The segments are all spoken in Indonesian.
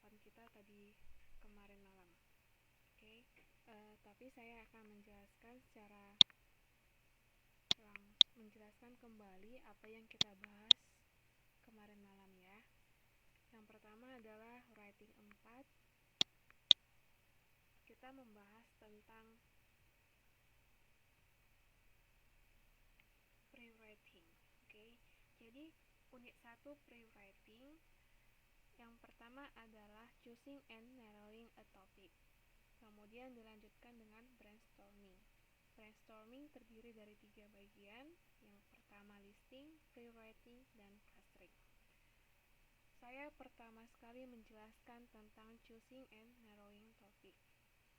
percakapan kita tadi kemarin malam. Oke, tapi saya akan menjelaskan kembali apa yang kita bahas kemarin malam ya. Yang pertama adalah writing 4. Kita membahas tentang pre-writing. Oke, jadi unit 1 pre-writing. Yang pertama adalah choosing and narrowing a topic. Kemudian dilanjutkan dengan brainstorming. Brainstorming terdiri dari 3 bagian. Yang pertama listing, pre-writing, dan clustering. Saya pertama sekali menjelaskan tentang choosing and narrowing topic.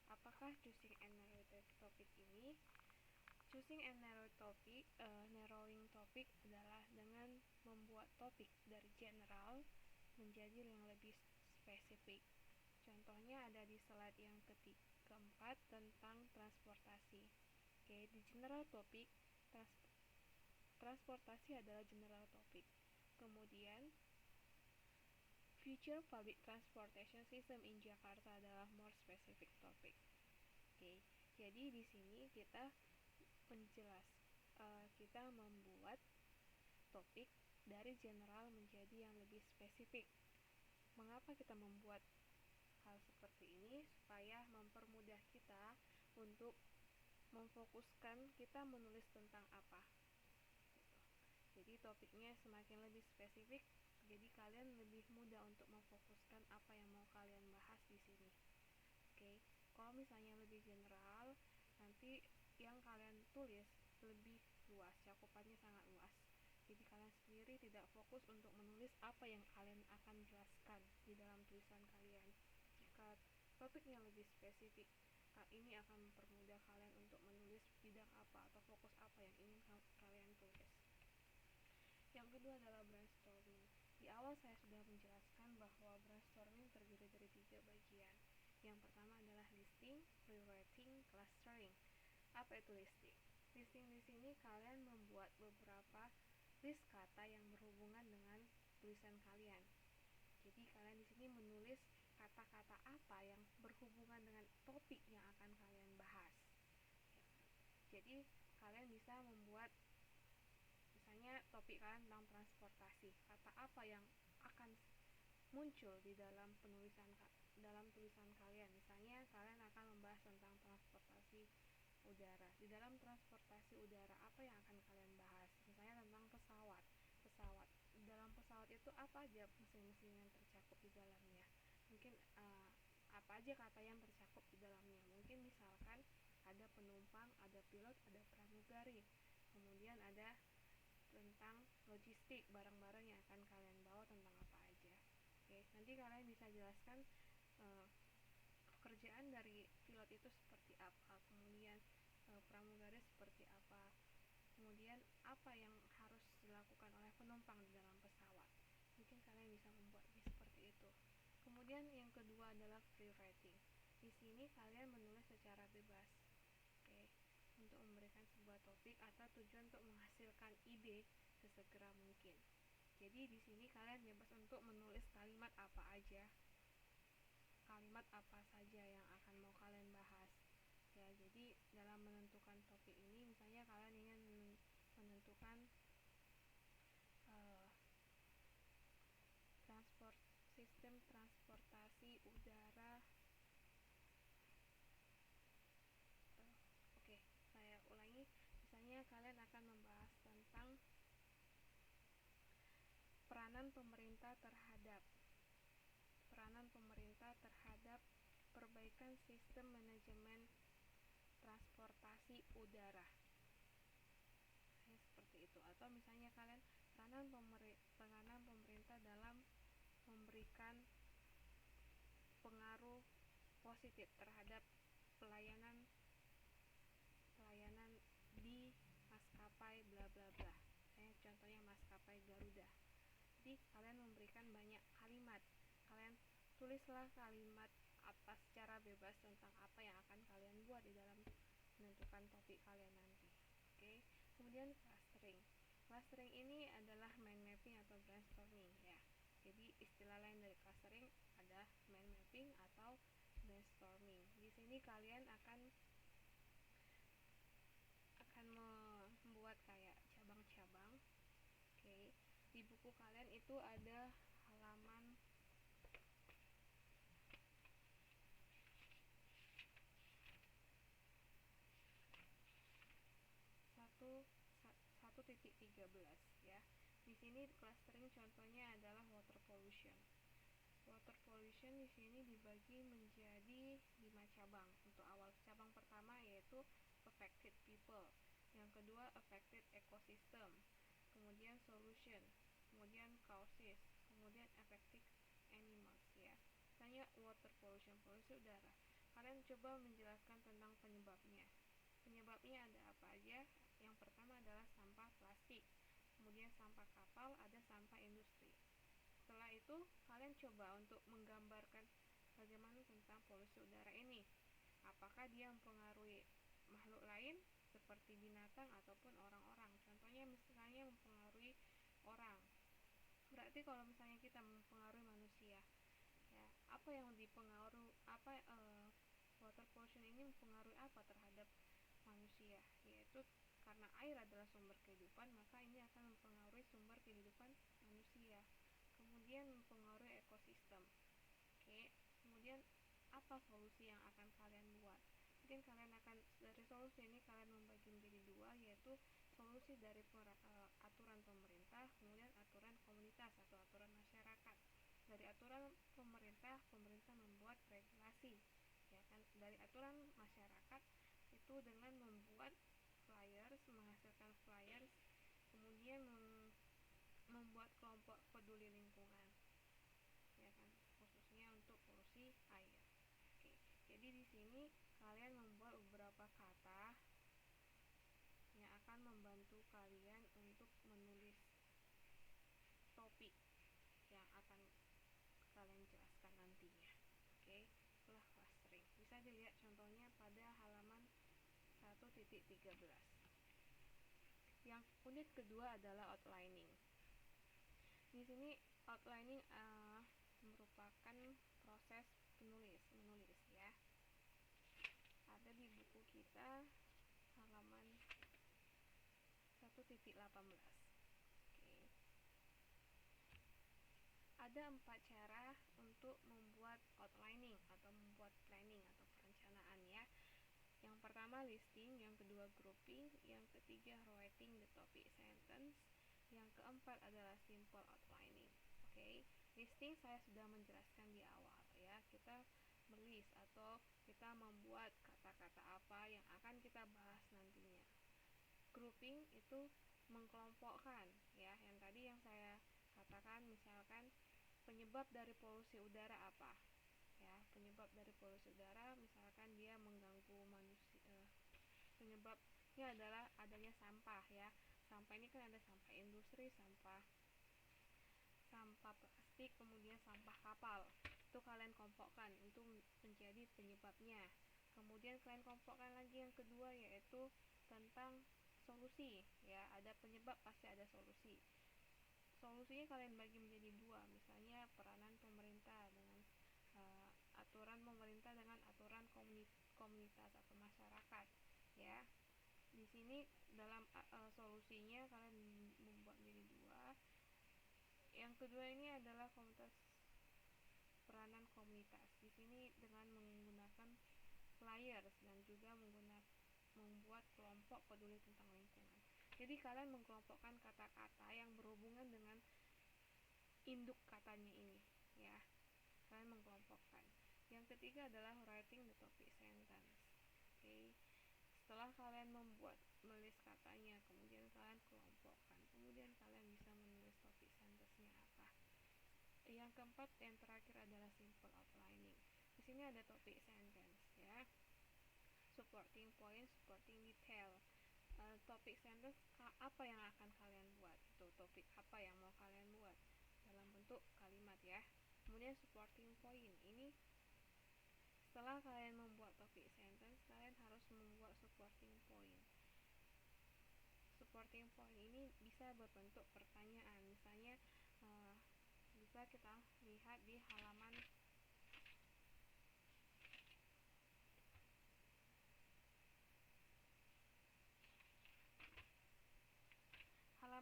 Apakah choosing and narrowing topic ini? Choosing and narrowing topic adalah dengan membuat topik dari general menjadi yang lebih spesifik. Contohnya ada di slide yang keempat tentang transportasi. Oke, di general topik, transportasi adalah general topik. Kemudian, future public transportation system in Jakarta adalah more specific topic. Oke, jadi di sini kita kita membuat topik dari general menjadi yang lebih spesifik. Mengapa kita membuat hal seperti ini? Supaya mempermudah kita untuk memfokuskan kita menulis tentang apa. Jadi topiknya semakin lebih spesifik, jadi kalian lebih mudah untuk memfokuskan apa yang mau kalian bahas di sini. Oke, kalau misalnya lebih general, nanti yang kalian tulis lebih luas, cakupannya sangat luas. Jadi kalian sendiri tidak fokus untuk menulis apa yang kalian akan jelaskan di dalam tulisan kalian. Jika topiknya lebih spesifik, ini akan mempermudah kalian untuk menulis bidang apa atau fokus apa yang ingin kalian tulis. Yang kedua adalah brainstorming. Di awal saya sudah menjelaskan bahwa brainstorming terdiri dari 3 bagian. Yang pertama adalah listing, pre-writing, clustering. Apa itu listing? Listing di sini kalian membuat beberapa list kata yang berhubungan dengan tulisan kalian. Jadi kalian di sini menulis kata-kata apa yang berhubungan dengan topik yang akan kalian bahas. Jadi kalian bisa membuat misalnya topik kalian tentang transportasi. Kata apa yang akan muncul di dalam tulisan kalian? Misalnya kalian akan membahas tentang transportasi udara. Di dalam transportasi udara apa yang akan kalian bahas? Misalnya tentang pesawat. Di dalam pesawat itu apa aja mesin-mesin yang tercakup di dalamnya? Mungkin apa aja kata yang tercakup di dalamnya? Mungkin misalkan ada penumpang, ada pilot, ada pramugari. Kemudian ada tentang logistik, barang-barang yang akan kalian bawa tentang apa aja. Oke, nanti kalian bisa jelaskan pekerjaan dari pilot itu seperti apa, kemudian pramugari seperti apa, kemudian apa yang harus dilakukan oleh penumpang di dalam pesawat. Mungkin kalian bisa membuatnya seperti itu. Kemudian yang kedua adalah pre-writing. Di sini kalian menulis secara bebas. Oke, untuk memberikan sebuah topik atau tujuan untuk menghasilkan ide sesegera mungkin. Jadi di sini kalian bebas untuk menulis kalimat apa aja, kalimat apa saja yang akan mau kalian bahas. Ya, jadi dalam menentukan topik ini, misalnya kalian ingin menentukan sistem transportasi udara. Oke, saya ulangi. Misalnya kalian akan membahas tentang peranan pemerintah terhadap perbaikan sistem manajemen transportasi udara. Seperti itu. Atau misalnya kalian peranan pemerintah dalam memberikan pengaruh positif terhadap pelayanan di maskapai bla bla bla. Contohnya maskapai Garuda. Jadi kalian memberikan banyak kalimat. Kalian tulislah kalimat apa secara bebas tentang apa yang akan kalian buat di dalam menentukan topik kalian nanti. Oke. Kemudian clustering. Clustering ini adalah mind mapping atau brainstorming ya. Jadi istilah lain dari clustering ada mind mapping atau brainstorming. Di sini kalian akan membuat kayak cabang-cabang. Oke. Di buku kalian itu ada halaman 1.13 ya. Di sini clustering contohnya adalah water pollution. Water pollution di sini dibagi menjadi 5 cabang. Untuk awal cabang pertama yaitu affected people, yang kedua affected ecosystem, kemudian solution, kemudian causes, kemudian affected animals ya. Misalnya water pollution, polusi udara. Kalian coba menjelaskan tentang penyebabnya. Penyebabnya ada apa aja? Yang pertama adalah sampah plastik, kemudian sampah kapal, ada sampah industri. Setelah itu, kalian coba untuk menggambarkan bagaimana tentang polusi udara ini. Apakah dia mempengaruhi makhluk lain seperti binatang ataupun orang-orang? Contohnya misalnya mempengaruhi orang. Berarti kalau misalnya kita mempengaruhi manusia, ya, apa yang dipengaruhi, water pollution ini mempengaruhi apa terhadap manusia, yaitu karena air adalah sumber kehidupan, maka ini akan mempengaruhi sumber kehidupan manusia. Kemudian mempengaruhi ekosistem. Oke, kemudian apa solusi yang akan kalian buat? Mungkin kalian akan dari solusi ini kalian membagi menjadi dua, yaitu solusi dari aturan pemerintah, kemudian aturan komunitas atau aturan masyarakat. Dari aturan pemerintah membuat regulasi, ya kan? Dari aturan masyarakat itu dengan membuat flyers, menghasilkan flyers, kemudian membuat kelompok peduli lingkungan, ya kan, khususnya untuk polusi air. Oke, jadi di sini kalian membuat beberapa kata yang akan membantu kalian untuk menulis topik yang akan kalian jelaskan nantinya. Oke, itulah clustering. Bisa dilihat contohnya pada halaman 1.13. Yang unit kedua adalah outlining. Di sini outlining merupakan proses menulis ya. Ada di buku kita halaman 1.18. Oke. Ada 4 cara untuk membuat outlining atau membuat planning atau perencanaan ya. Yang pertama listing, yang kedua grouping, yang ketiga writing the topic sentence, yang keempat adalah simple outlining. Oke, listing saya sudah menjelaskan di awal ya. Kita melis atau kita membuat kata-kata apa yang akan kita bahas nantinya. Grouping itu mengkelompokkan ya, yang tadi yang saya katakan, misalkan penyebab dari polusi udara apa ya. Penyebab dari polusi udara misalkan dia mengganggu manusia, penyebabnya adalah adanya sampah ya. Sampah ini kan ada sampah industri, sampah plastik, kemudian sampah kapal. Itu kalian kelompokkan, itu menjadi penyebabnya. Kemudian kalian kelompokkan lagi yang kedua, yaitu tentang solusi ya. Ada penyebab pasti ada solusi. Solusinya kalian bagi menjadi dua, misalnya peranan pemerintah dengan aturan pemerintah dengan aturan komunitas atau masyarakat ya. Di sini dalam solusinya kalian membuat menjadi dua. Yang kedua ini adalah peranan komunitas. Di sini dengan menggunakan flyers dan juga membuat kelompok peduli tentang lingkungan. Jadi kalian mengkelompokkan kata-kata yang berhubungan dengan induk katanya ini ya. Kalian mengkelompokkan. Yang ketiga adalah writing the topic sentence. Oke. Setelah kalian menulis katanya, kemudian kalian kelompokkan, kemudian kalian bisa menulis topik sentence-nya apa. Yang keempat, yang terakhir adalah simple outlining. Di sini ada topik sentence ya. Supporting point, supporting detail. Topik sentence apa yang akan kalian buat? Itu topik apa yang mau kalian buat dalam bentuk kalimat ya. Kemudian supporting point ini, setelah kalian membuat topik sentence, kalian harus membuat supporting point. Supporting point ini bisa berbentuk pertanyaan. Misalnya bisa kita lihat di halaman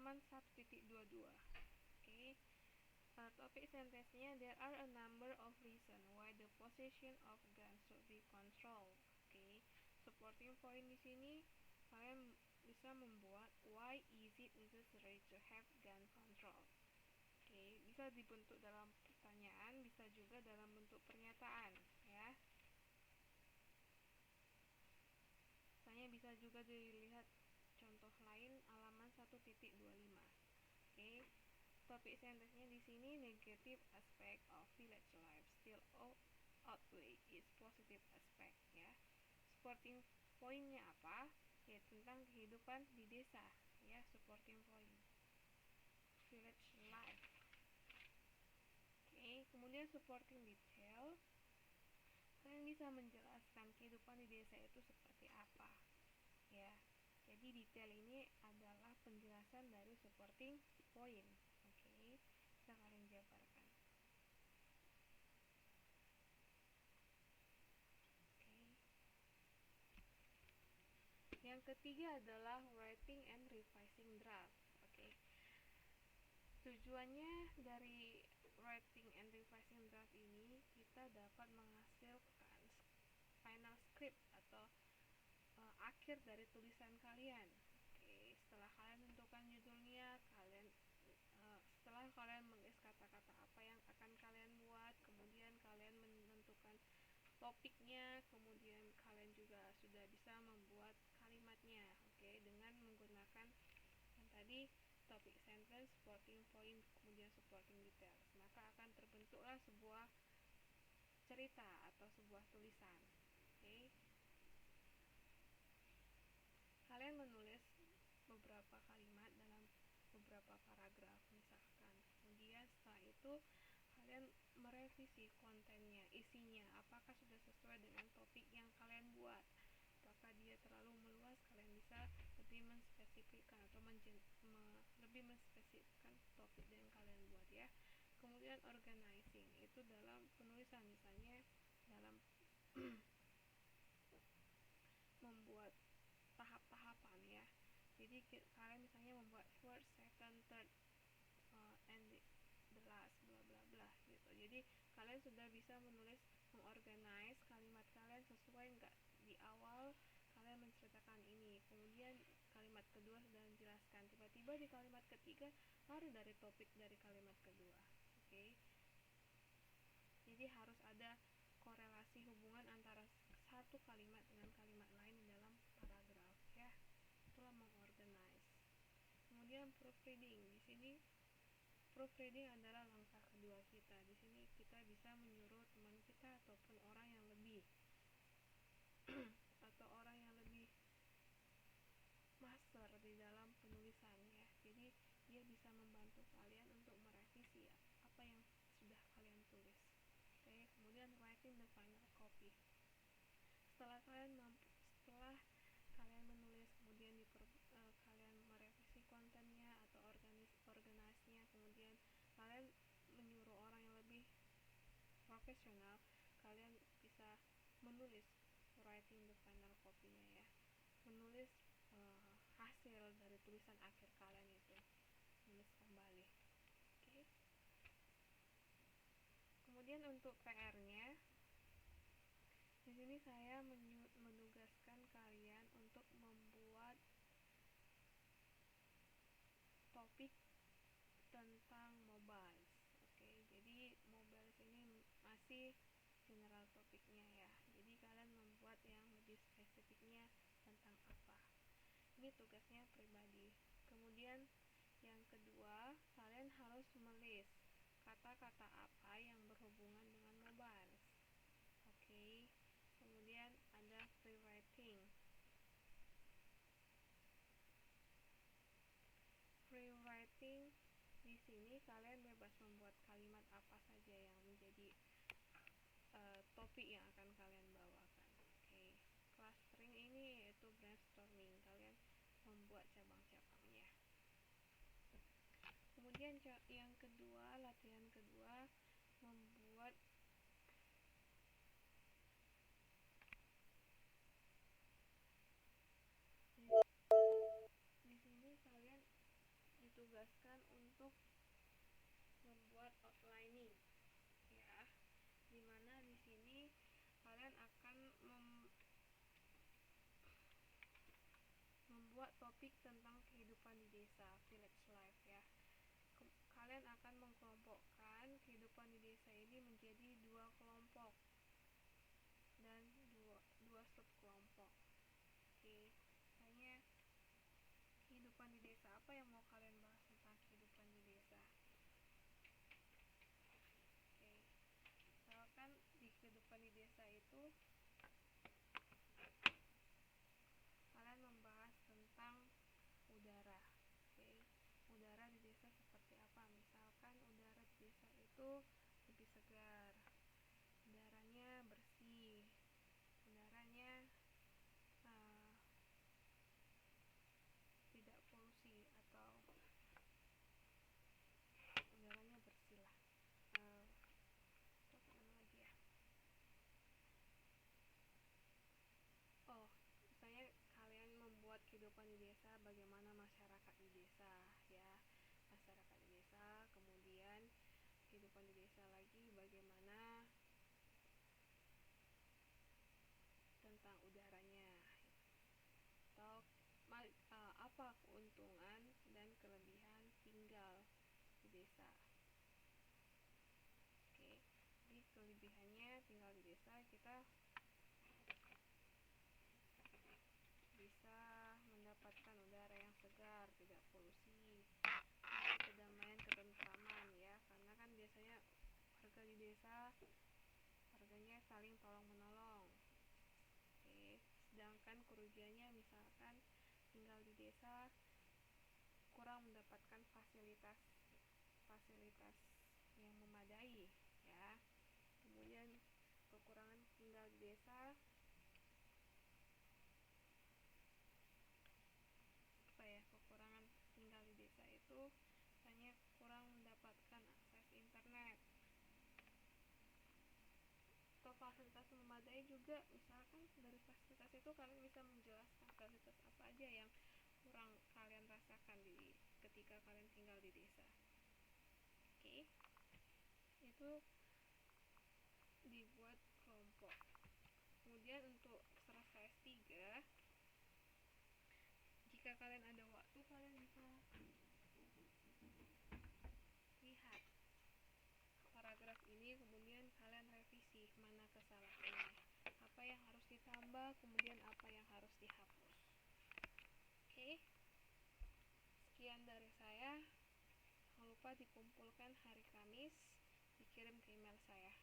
halaman 1.22. Okay. Topik sentensinya, there are a number of reasons why the possession of guns should be controlled. Okay. Supporting point di sini kalian bisa membuat why is it necessary to have gun control. Okay. Bisa dibentuk dalam pertanyaan, bisa juga dalam bentuk pernyataan, ya. Misalnya bisa juga dilihat contoh lain halaman 1.25. Okay. Topik sentensinya di sini, negative aspect of village life still outweigh its positive aspect, ya. Supporting pointnya apa? Ya, tentang kehidupan di desa, ya. Supporting point village life. Oke, kemudian supporting detail, kalian bisa menjelaskan kehidupan di desa itu seperti apa, ya. Jadi detail ini adalah penjelasan dari supporting point. Oke, bisa kalian jabarkan. Oke. Yang ketiga adalah writing and revising draft. Oke. Tujuannya dari writing and revising draft ini, kita dapat menghasilkan final script atau akhir dari tulisan kalian. Oke, setelah kalian menentukan judulnya, setelah kalian menulis kata-kata apa yang akan kalian buat, kemudian kalian menentukan topiknya, kemudian kalian juga sudah bisa membuat kalimatnya, oke, dengan menggunakan yang tadi topik sentence, supporting point, kemudian supporting details, maka akan terbentuklah sebuah cerita atau sebuah tulisan. Oke. Kalian menulis beberapa kalimat dalam beberapa paragraf misalkan. Kemudian setelah itu kalian merevisi kontennya, isinya, apakah sudah sesuai dengan topik yang kalian buat. Apakah dia terlalu meluas, kalian bisa lebih menspesifikkan atau lebih menspesifikkan topik yang kalian buat, ya. Kemudian organizing, itu dalam penulisan, misalnya dalam membuat tahap-tahapan, ya. Jadi kalian misalnya membuat first, second, third, and the last, bla bla bla gitu. Jadi kalian sudah bisa menulis, mengorganize kalimat kalian sesuai nggak. Di awal kalian menceritakan ini, kemudian kalimat kedua sudah menjelaskan, tiba-tiba di kalimat ketiga lari dari topik dari kalimat kedua. Oke. Jadi harus ada korelasi hubungan antara satu kalimat dengan kalimat lain dalam paragraf, ya. Itulah mengorganize. Kemudian proofreading. Di sini proofreading adalah langkah kedua kita. Di sini kita bisa menyuruh teman kita ataupun orang yang lebih atau orang yang lebih master di dalam penulisan, ya. Jadi dia bisa membantu kalian untuk merevisi apa yang sudah kalian tulis. Oke, kemudian writing the final copy. Setelah kalian menulis, kemudian kalian merevisi kontennya atau organisasinya, kemudian kalian menyuruh orang yang lebih profesional, kalian bisa menulis writing the final copy-nya, ya. Menulis hasil dari tulisan akhir kalian itu, menulis kembali. Oke. Kemudian untuk PR-nya, di sini saya menugaskan kalian untuk membuat topik tentang mobile. Oke, jadi mobile ini masih general topiknya, ya. Jadi kalian membuat yang lebih spesifiknya tentang apa. Ini tugasnya pribadi. Kemudian yang kedua, kalian harus menulis kata-kata apa yang berhubungan dengan mobile. Oke. Kemudian ada free writing. Free writing di sini kalian bebas membuat kalimat apa saja yang menjadi topik yang akan kalian bawakan. Oke. Clustering ini yaitu brainstorming, kalian membuat cabang-cabangnya. Kemudian yang kedua, latihan kedua, membuat di sini kalian ditugaskan untuk membuat outlining, ya, dimana di sini kalian akan membuat topik tentang kehidupan di desa, village life, ya. Kalian akan mengkelompokkan kehidupan di desa ini menjadi 2 kelompok dan dua subkelompok. Oke, misalnya kehidupan di desa, apa yang mau kalian bahas tentang kehidupan di desa? Oke, misalkan di kehidupan di desa itu kalian membahas tentang udara. Oke, udara di desa seperti apa? Misalkan udara di desa itu lebih segar, udaranya bersih, udaranya tidak polusi, atau udaranya bersih lah. Terus mana lagi ya? Misalnya kalian membuat kehidupan di desa, bagaimana masyarakat di desa, ya, masyarakat di desa, kemudian kehidupan di desa lagi, bagaimana tentang udaranya, atau apa keuntungan dan kelebihan tinggal di desa. Oke, jadi kelebihannya tinggal di desa, kita bisa mendapatkan udara yang segar, tidak polusi, kedamaian, ketentraman, ya, karena kan biasanya warga di desa harganya saling tolong menolong. Oke, sedangkan kerugiannya misalkan tinggal di desa kurang mendapatkan fasilitas yang memadai, ya. Kemudian kekurangan tinggal di desa, kekurangan tinggal di desa itu misalnya kurang mendapatkan akses internet atau fasilitas memadai juga. Misalkan dari fasilitas itu kalian bisa menjelaskan fasilitas apa aja yang kurang kalian rasakan ketika kalian tinggal di desa. Oke, itu dibuat kelompok. Kemudian untuk peserta S3, jika kalian ada waktu, kalian bisa lihat paragraf ini, kemudian kalian revisi mana kesalahannya, apa yang harus ditambah, kemudian apa yang harus dihapus. Oke, sekian dari saya. Jangan lupa dikumpulkan hari Kamis, dikirim ke email saya.